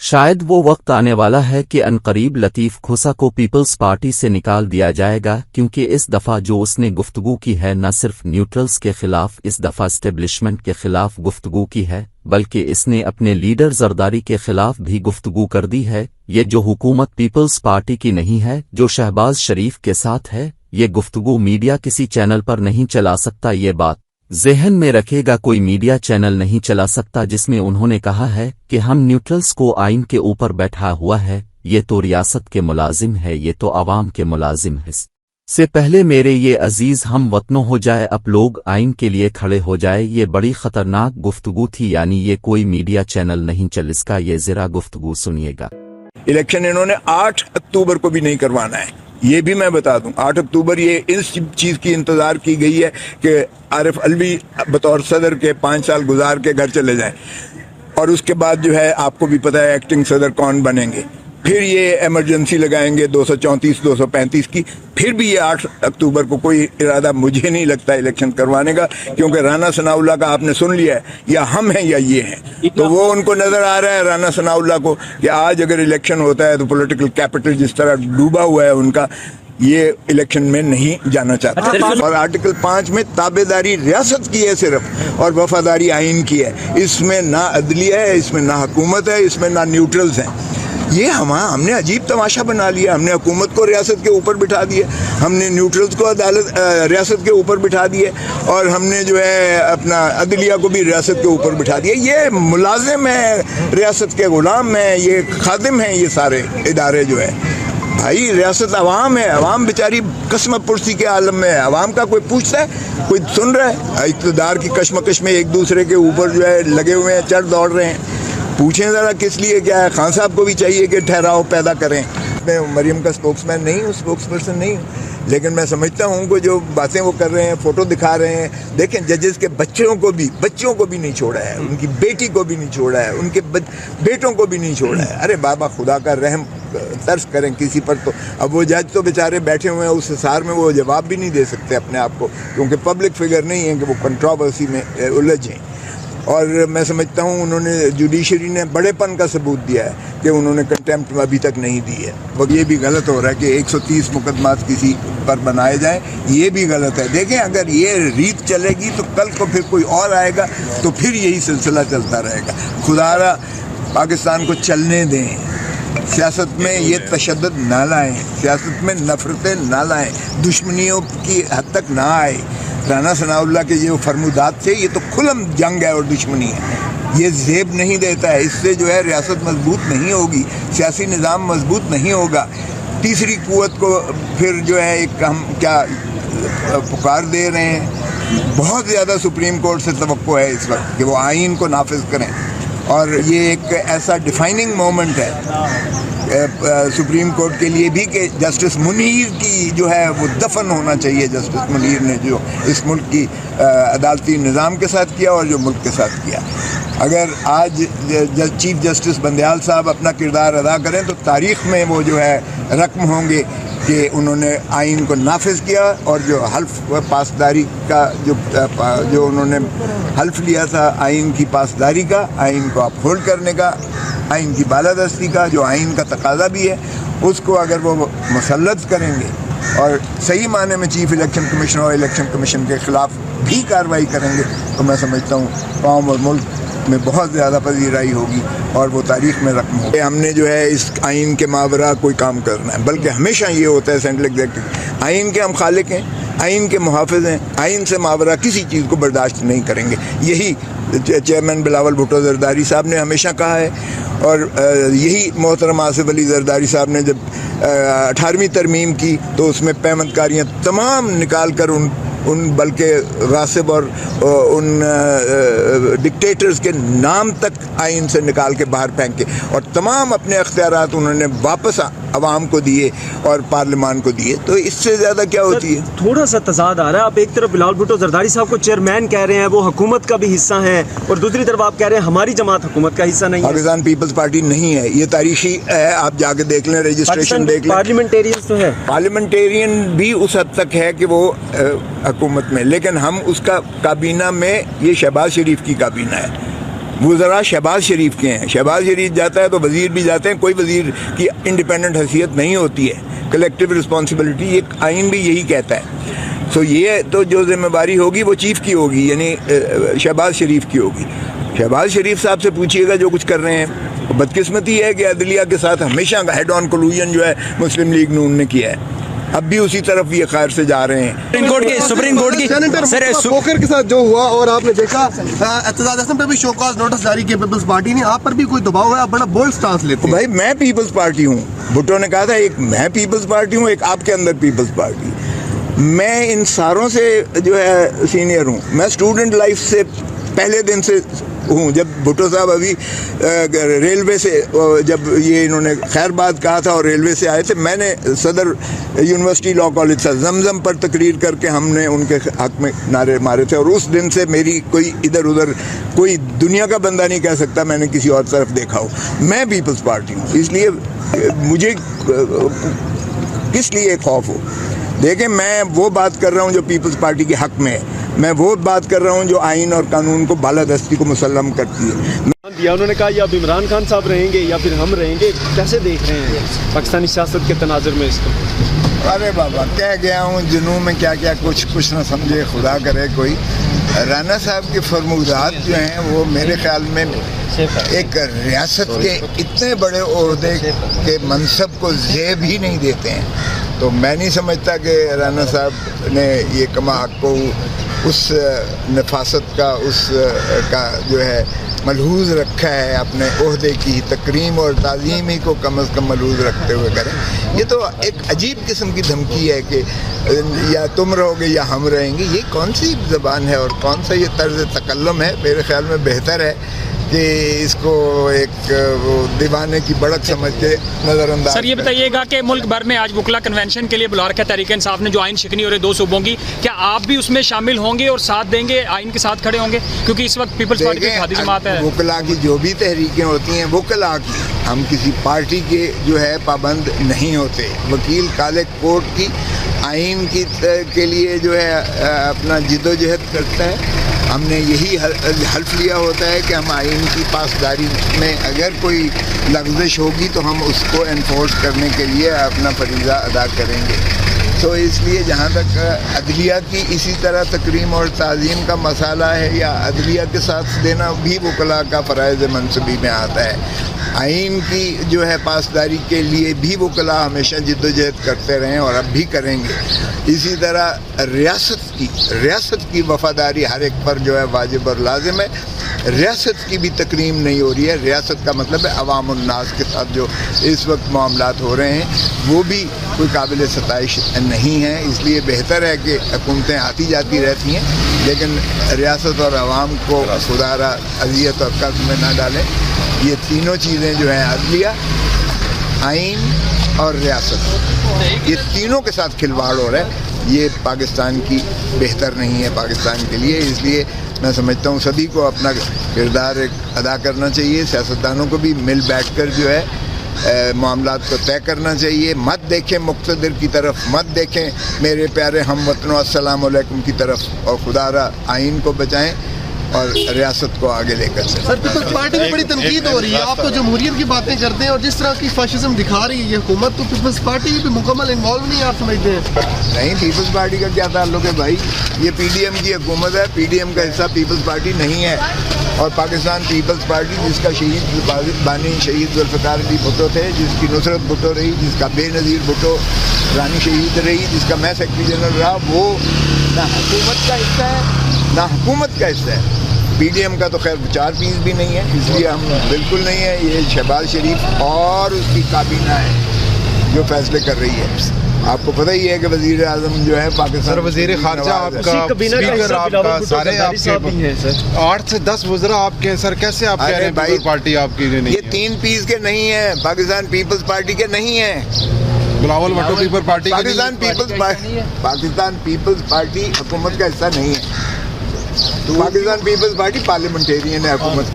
شاید وہ وقت آنے والا ہے کہ عنقریب لطیف کھوسا کو پیپلز پارٹی سے نکال دیا جائے گا، کیونکہ اس دفعہ جو اس نے گفتگو کی ہے نہ صرف نیوٹرلز کے خلاف، اس دفعہ اسٹیبلشمنٹ کے خلاف گفتگو کی ہے، بلکہ اس نے اپنے لیڈر زرداری کے خلاف بھی گفتگو کر دی ہے۔ یہ جو حکومت پیپلز پارٹی کی نہیں ہے، جو شہباز شریف کے ساتھ ہے، یہ گفتگو میڈیا کسی چینل پر نہیں چلا سکتا۔ یہ بات ذہن میں رکھے گا، کوئی میڈیا چینل نہیں چلا سکتا جس میں انہوں نے کہا ہے کہ ہم نیوٹرلز کو آئین کے اوپر بیٹھا ہوا ہے۔ یہ تو ریاست کے ملازم ہے، یہ تو عوام کے ملازم ہے۔ سے پہلے میرے یہ عزیز ہم وطنوں ہو جائے اب لوگ آئین کے لیے کھڑے ہو جائے۔ یہ بڑی خطرناک گفتگو تھی، یعنی یہ کوئی میڈیا چینل نہیں چل اس کا، یہ ذرا گفتگو سنیے گا۔ الیکشن انہوں نے 8 اکتوبر کو بھی نہیں کروانا ہے، یہ بھی میں بتا دوں۔ 8 اکتوبر یہ اس چیز کی انتظار کی گئی ہے کہ عارف علوی بطور صدر کے 5 سال گزار کے گھر چلے جائیں، اور اس کے بعد جو ہے آپ کو بھی پتہ ہے ایکٹنگ صدر کون بنیں گے۔ پھر یہ ایمرجنسی لگائیں گے 234 235 کی، پھر بھی یہ 8 اکتوبر کو کوئی ارادہ مجھے نہیں لگتا الیکشن کروانے کا، کیونکہ رانا ثناء اللہ کا آپ نے سن لیا ہے، یا ہم ہیں یا یہ ہیں۔ تو وہ ان کو نظر آ رہا ہے رانا ثناء اللہ کو کہ آج اگر الیکشن ہوتا ہے تو پولیٹیکل کیپٹل جس طرح ڈوبا ہوا ہے ان کا، یہ الیکشن میں نہیں جانا چاہتا۔ اور آرٹیکل 5 میں تابعداری ریاست کی ہے صرف، اور وفاداری آئین کی ہے۔ اس میں نہ عدلیہ ہے، اس میں نہ حکومت ہے، اس میں نہ نیوٹرلز ہیں۔ یہ ہم نے عجیب تماشا بنا لیا۔ ہم نے حکومت کو ریاست کے اوپر بٹھا دیا، ہم نے نیوٹرلز کو ریاست کے اوپر بٹھا دیے، اور ہم نے جو ہے اپنا عدلیہ کو بھی ریاست کے اوپر بٹھا دیا۔ یہ ملازم ہیں، ریاست کے غلام ہیں، یہ خادم ہیں، یہ سارے ادارے جو ہے۔ بھائی ریاست عوام ہے، عوام بیچاری قسمت پرسی کے عالم میں ہے۔ عوام کا کوئی پوچھتا ہے؟ کوئی سن رہا ہے؟ اقتدار کی کشمکش میں ایک دوسرے کے اوپر جو ہے لگے ہوئے ہیں، چڑھ دوڑ رہے ہیں۔ پوچھیں ذرا کس لیے کیا ہے؟ خان صاحب کو بھی چاہیے کہ ٹھہراؤ پیدا کریں۔ میں مریم کا اسپوکس مین نہیں ہوں، اسپوکس پرسن نہیں ہوں، لیکن میں سمجھتا ہوں کہ جو باتیں وہ کر رہے ہیں، فوٹو دکھا رہے ہیں، دیکھیں ججز کے بچوں کو بھی نہیں چھوڑا ہے، ان کی بیٹی کو بھی نہیں چھوڑا ہے، ان کے بیٹوں کو بھی نہیں چھوڑا ہے۔ ارے بابا خدا کا رحم ترس کریں کسی پر۔ تو اب وہ جج تو بیچارے بیٹھے ہوئے ہیں اس حصار میں، وہ جواب بھی نہیں دے سکتے اپنے آپ کو، کیونکہ پبلک فگر نہیں ہے کہ وہ کنٹروورسی میں الجھیں۔ اور میں سمجھتا ہوں انہوں نے جوڈیشری نے بڑے پن کا ثبوت دیا ہے کہ انہوں نے کنٹیمپٹ ابھی تک نہیں دی ہے۔ وہ یہ بھی غلط ہو رہا ہے کہ 130 مقدمات کسی پر بنائے جائیں، یہ بھی غلط ہے۔ دیکھیں اگر یہ ریت چلے گی تو کل کو پھر کوئی اور آئے گا تو پھر یہی سلسلہ چلتا رہے گا۔ خدارا پاکستان کو چلنے دیں، سیاست میں یہ تشدد نہ لائیں، سیاست میں نفرتیں نہ لائیں، دشمنیوں کی حد تک نہ آئے۔ رانا ثناء اللہ کے جو فرمودات تھے، یہ تو کھلم جنگ ہے اور دشمنی ہے، یہ زیب نہیں دیتا ہے۔ اس سے جو ہے ریاست مضبوط نہیں ہوگی، سیاسی نظام مضبوط نہیں ہوگا۔ تیسری قوت کو پھر جو ہے ایک ہم کیا پکار دے رہے ہیں، بہت زیادہ سپریم کورٹ سے توقع ہے اس وقت کہ وہ آئین کو نافذ کریں، اور یہ ایک ایسا ڈیفائننگ مومنٹ ہے سپریم کورٹ کے لیے بھی کہ جسٹس منیر کی جو ہے وہ دفن ہونا چاہیے۔ جسٹس منیر نے جو اس ملک کی عدالتی نظام کے ساتھ کیا اور جو ملک کے ساتھ کیا، اگر آج چیف جسٹس بندیال صاحب اپنا کردار ادا کریں تو تاریخ میں وہ جو ہے رقم ہوں گے کہ انہوں نے آئین کو نافذ کیا، اور جو حلف پاسداری کا جو انہوں نے حلف لیا تھا آئین کی پاسداری کا، آئین کو اپہولڈ کرنے کا، آئین کی بالادستی کا، جو آئین کا تقاضا بھی ہے، اس کو اگر وہ مسلط کریں گے اور صحیح معنی میں چیف الیکشن کمیشن اور الیکشن کمیشن کے خلاف بھی کارروائی کریں گے، تو میں سمجھتا ہوں قوم اور ملک میں بہت زیادہ پذیرائی ہوگی اور وہ تاریخ میں رقم ہوگی۔ ہم نے جو ہے اس آئین کے ماورا کوئی کام کرنا ہے، بلکہ ہمیشہ یہ ہوتا ہے سینٹرل ایگزیکٹو آئین کے ہم خالق ہیں، آئین کے محافظ ہیں، آئین سے ماورا کسی چیز کو برداشت نہیں کریں گے۔ یہی چیئرمین بلاول بھٹو زرداری صاحب نے ہمیشہ کہا ہے، اور یہی محترم آصف علی زرداری صاحب نے جب 18ویں ترمیم کی تو اس میں پیمند کاریاں تمام نکال کر ان بلکہ غاصب اور ان ڈکٹیٹرز کے نام تک آئین سے نکال کے باہر پھینکے، اور تمام اپنے اختیارات انہوں نے واپس عوام کو دیے اور پارلیمان کو دیے۔ تو اس سے زیادہ کیا ہوتی ہے؟ تھوڑا سا تضاد آ رہا ہے، آپ ایک طرف بلاول بھٹو زرداری صاحب کو چیئرمین کہہ رہے ہیں، وہ حکومت کا بھی حصہ ہیں، اور دوسری طرف آپ کہہ رہے ہیں ہماری جماعت حکومت کا حصہ نہیں ہے۔ پاکستان پیپلز پارٹی نہیں ہے، یہ تاریخی ہے، آپ جا کے دیکھ لیں، رجسٹریشن دیکھ لیں۔ پارلیمنٹیرین تو ہے، پارلیمنٹیرین بھی اس حد تک ہے کہ وہ حکومت میں، لیکن ہم اس کا کابینہ میں، یہ شہباز شریف کی کابینہ ہے، وہ ذرا شہباز شریف کے ہیں. شہباز شریف جاتا ہے تو وزیر بھی جاتے ہیں. کوئی وزیر کی انڈیپینڈنٹ حیثیت نہیں ہوتی ہے, کلیکٹیو رسپانسبلٹی ایک آئین بھی یہی کہتا ہے. سو یہ تو جو ذمہ داری ہوگی وہ چیف کی ہوگی, یعنی شہباز شریف کی ہوگی. شہباز شریف صاحب سے پوچھیے گا جو کچھ کر رہے ہیں. بدقسمتی ہے کہ عدلیہ کے ساتھ ہمیشہ ہیڈ آن کولوژن جو ہے مسلم لیگ نون نے کیا ہے, اب بھی اسی طرف یہ خیر سے جا رہے ہیں. سپریم کورٹ کی سینیٹر پوکر کے ساتھ جو ہوا, اور آپ نے دیکھا اعتزاز احسن پہ بھی شو کاز نوٹس جاری کیا پیپلز پارٹی نے, آپ پر بھی کوئی دباؤ ہے, آپ بڑا بولڈ سٹانس لیتے ہیں. بھائی میں پیپلز پارٹی ہوں, بھٹو نے کہا تھا ایک میں پیپلز پارٹی ہوں, ایک آپ کے اندر پیپلز پارٹی. میں ان ساروں سے جو ہے سینئر ہوں. میں اسٹوڈنٹ لائف سے پہلے دن سے ہوں. جب بھٹو صاحب ابھی ریلوے سے جب یہ انہوں نے خیر بات کہا تھا اور ریلوے سے آئے تھے, میں نے صدر یونیورسٹی لاء کالج سے زمزم پر تقریر کر کے ہم نے ان کے حق میں نعرے مارے تھے. اور اس دن سے میری کوئی ادھر ادھر کوئی دنیا کا بندہ نہیں کہہ سکتا میں نے کسی اور طرف دیکھا ہو. میں پیپلز پارٹی ہوں, اس لیے مجھے کس لیے خوف ہو. دیکھیں میں وہ بات کر رہا ہوں جو پیپلز پارٹی کے حق میں ہے, میں وہ بات کر رہا ہوں جو آئین اور قانون کو بالادستی کو مسلم کرتی ہے. انہوں نے کہا یا اب عمران خان صاحب رہیں گے یا پھر ہم رہیں گے, کیسے دیکھ رہے ہیں پاکستانی سیاست کے تناظر میں اس کو؟ ارے بابا کہہ گیا ہوں جنوں میں کیا کیا کچھ نہ سمجھے خدا کرے کوئی. رانا صاحب کے فرمودات جو ہیں وہ میرے خیال میں ایک ریاست کے اتنے بڑے عہدے کے منصب کو زیب ہی نہیں دیتے ہیں. تو میں نہیں سمجھتا کہ رانا صاحب نے یہ کما حق کو اس نفاست کا اس کا جو ہے ملحوظ رکھا ہے, اپنے عہدے کی تکریم اور تعظیم ہی کو کم از کم ملحوظ رکھتے ہوئے کریں. یہ تو ایک عجیب قسم کی دھمکی ہے کہ یا تم رہو گے یا ہم رہیں گے. یہ کون سی زبان ہے اور کون سا یہ طرز تکلم ہے؟ میرے خیال میں بہتر ہے کہ اس کو ایک دیوانے کی بڑک سمجھ کے نظر انداز. سر یہ بتائیے گا کہ ملک بھر میں آج وکلا کنونشن کے لیے بلا رکھا تحریک انصاف نے جو آئین شکنی ہو رہے 2 صوبوں کی, کیا آپ بھی اس میں شامل ہوں گے اور ساتھ دیں گے, آئین کے ساتھ کھڑے ہوں گے؟ کیونکہ اس وقت پیپلز پارٹی کی اتحادی جماعت ہے. وکلا کی جو بھی تحریکیں ہوتی ہیں وکلا کی, ہم کسی پارٹی کے جو ہے پابند نہیں ہوتے. وکیل کالے کوٹ کی آئین کی کے لیے جو ہے اپنا جد و جہد کرتا ہے. ہم نے یہی حلف لیا ہوتا ہے کہ ہم آئین کی پاسداری میں اگر کوئی لغزش ہوگی تو ہم اس کو انفورس کرنے کے لیے اپنا فریضہ ادا کریں گے. تو اس لیے جہاں تک عدلیہ کی اسی طرح تکریم اور تعظیم کا مسئلہ ہے, یا عدلیہ کے ساتھ دینا بھی وکلا کا فرائض منصبی میں آتا ہے. آئین کی جو ہے پاسداری کے لیے بھی وکلا ہمیشہ جد و جہد کرتے رہیں اور اب بھی کریں گے. اسی طرح ریاست کی وفاداری ہر ایک پر جو ہے واجب اور لازم ہے. ریاست کی بھی تکریم نہیں ہو رہی ہے. ریاست کا مطلب ہے عوام الناس کے ساتھ جو اس وقت معاملات ہو رہے ہیں وہ بھی کوئی قابل ستائش نہیں ہے. اس لیے بہتر ہے کہ حکومتیں آتی جاتی رہتی ہیں لیکن ریاست اور عوام کو خدارہ اذیت اور قرض میں نہ ڈالیں. یہ تینوں چیزیں جو ہیں عدلیہ, آئین اور ریاست, یہ تینوں کے ساتھ کھلواڑ ہو رہا ہے. یہ پاکستان کی بہتر نہیں ہے پاکستان کے لیے. اس لیے میں سمجھتا ہوں سبھی کو اپنا کردار ادا کرنا چاہیے. سیاستدانوں کو بھی مل بیٹھ کر جو ہے معاملات کو طے کرنا چاہیے. مت دیکھیں مقتدر کی طرف, مت دیکھیں میرے پیارے ہم وطنوں السلام علیکم کی طرف, اور خدا را آئین کو بچائیں اور ریاست کو آگے لے کر چلیں. سر پیپلز پارٹی میں بڑی تنقید ہو رہی ہے, آپ تو جمہوریت کی باتیں کرتے ہیں اور جس طرح کی فاشزم دکھا رہی ہے یہ حکومت, تو پیپلز پارٹی بھی مکمل انوالو نہیں آپ سمجھتے ہیں؟ نہیں, پیپلز پارٹی کا کیا تعلق ہے بھائی؟ یہ پی ڈی ایم کی حکومت ہے. پی ڈی ایم کا حصہ پیپلز پارٹی نہیں ہے. اور پاکستان پیپلز پارٹی جس کا شہید بانی شہید ذوالفقار علی بھٹو تھے, جس کی نصرت بھٹو رہی, جس کا بے نظیر بھٹو رانی شہید رہی, جس کا میں سیکرٹری جنرل رہا, وہ نہ حکومت کا حصہ ہے نہ حکومت کا حصہ ہے. پی ڈی ایم کا تو خیر 4% بھی نہیں ہے, اس لیے ہم بالکل نہیں ہیں. یہ شہباز شریف اور اس کی کابینہ ہے جو فیصلے کر رہی ہے. آپ کو پتہ ہی ہے کہ وزیر اعظم جو ہے پاکستان, سر وزیر خارجہ آپ کا, اسپیکر آپ کا, سارے آپ کے 8 سے 10 وزراء آپ کے ہیں. سر کیسے آپ کہہ رہے ہیں پیپلز پارٹی آپ کی نہیں ہے؟ یہ 3 پیس کے نہیں ہیں, پاکستان پیپلز پارٹی کے نہیں ہیں. Bilawal Bhutto Peoples Party Pakistan Peoples Party حکومت کا حصہ نہیں ہے. پاکستان پیپلز پارٹی پارلیمنٹیرین ہے حکومت.